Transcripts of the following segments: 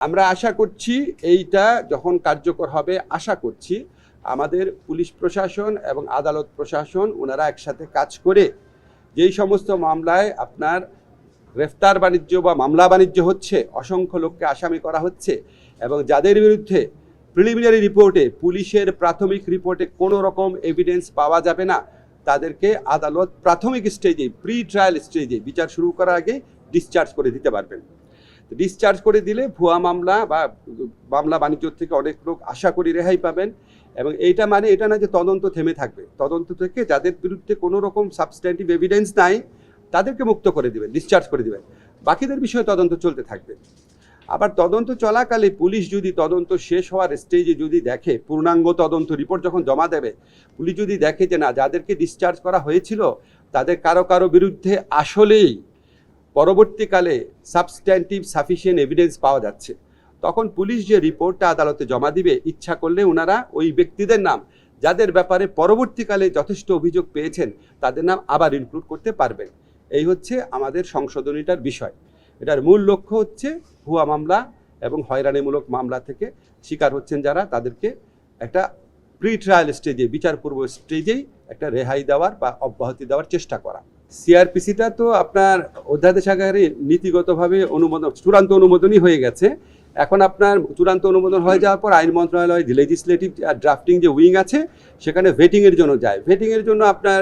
আমরা আশা করছি এইটা যখন কার্যকর হবে আশা করছি আমাদের পুলিশ প্রশাসন এবং আদালত প্রশাসন ওনারা একসাথে কাজ করে যেই সমস্ত মামলায় আপনার গ্রেফতার বাণিজ্য বা মামলা বাণিজ্য হচ্ছে, অসংখ্য লোককে আসামি করা হচ্ছে এবং যাদের বিরুদ্ধে প্রিলিমিনারি রিপোর্টে পুলিশের প্রাথমিক রিপোর্টে কোনো রকম এভিডেন্স পাওয়া যাবে না, তাদেরকে আদালত প্রাথমিক স্টেজে প্রি ট্রায়াল স্টেজে বিচার শুরু করার আগে ডিসচার্জ করে দিতে পারবেন। ডিসচার্জ করে দিলে ভুয়া মামলা বা মামলা বাণিজ্য থেকে অনেক লোক আশা করি রেহাই পাবেন। এবং এইটা মানে এটা না যে তদন্ত থেমে থাকবে, তদন্ত থেকে যাদের বিরুদ্ধে কোনো রকম সাবস্ট্যান্টিভ এভিডেন্স নাই তাদেরকে মুক্ত করে দিবেন, ডিসচার্জ করে দিবেন, বাকিদের বিষয়ে তদন্ত চলতে থাকবে। আবার তদন্ত চলাকালে পুলিশ যদি তদন্ত শেষ হওয়ার স্টেজে যদি দেখে, পূর্ণাঙ্গ তদন্ত রিপোর্ট যখন জমা দেবে, পুলিশ যদি দেখে যে না যাদেরকে ডিসচার্জ করা হয়েছিল তাদের কারো কারো বিরুদ্ধে আসলেই পরবর্তীকালে সাবস্ট্যান্টিভ সাফিসিয়েন্ট এভিডেন্স পাওয়া যাচ্ছে, তখন পুলিশ যে রিপোর্টটা আদালতে জমা দিবে, ইচ্ছা করলে ওনারা ওই ব্যক্তিদের নাম যাদের ব্যাপারে পরবর্তীকালে যথেষ্ট অভিযোগ পেয়েছেন তাদের নাম আবার ইনক্লুড করতে পারবেন। এই হচ্ছে আমাদের সংশোধনীটার বিষয়। এটার মূল লক্ষ্য হচ্ছে ভুয়া মামলা এবং হয়রানিমূলক মামলা থেকে শিকার হচ্ছেন যারা, তাদেরকে একটা প্রি ট্রায়াল স্টেজে বিচারপূর্ব স্টেজেই একটা রেহাই দেওয়ার বা অব্যাহতি দেওয়ার চেষ্টা করা। সিআরপিসিটা তো আপনার অধ্যাদেশ আকারে নীতিগতভাবে চূড়ান্ত অনুমোদনই হয়ে গেছে। এখন আপনার চূড়ান্ত অনুমোদন হয়ে যাওয়ার পর আইন মন্ত্রণালয় লেজিসলেটিভ ড্রাফটিং যে উইং আছে সেখানে ভেটিংয়ের জন্য যায়। ভেটিংয়ের জন্য আপনার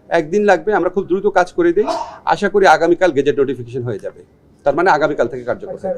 একদিন লাগবে, আমরা খুব দ্রুত কাজ করে দিই। আশা করি আগামীকাল গেজেট নোটিফিকেশন হয়ে যাবে, তার মানে আগামীকাল থেকে কার্যকর হবে।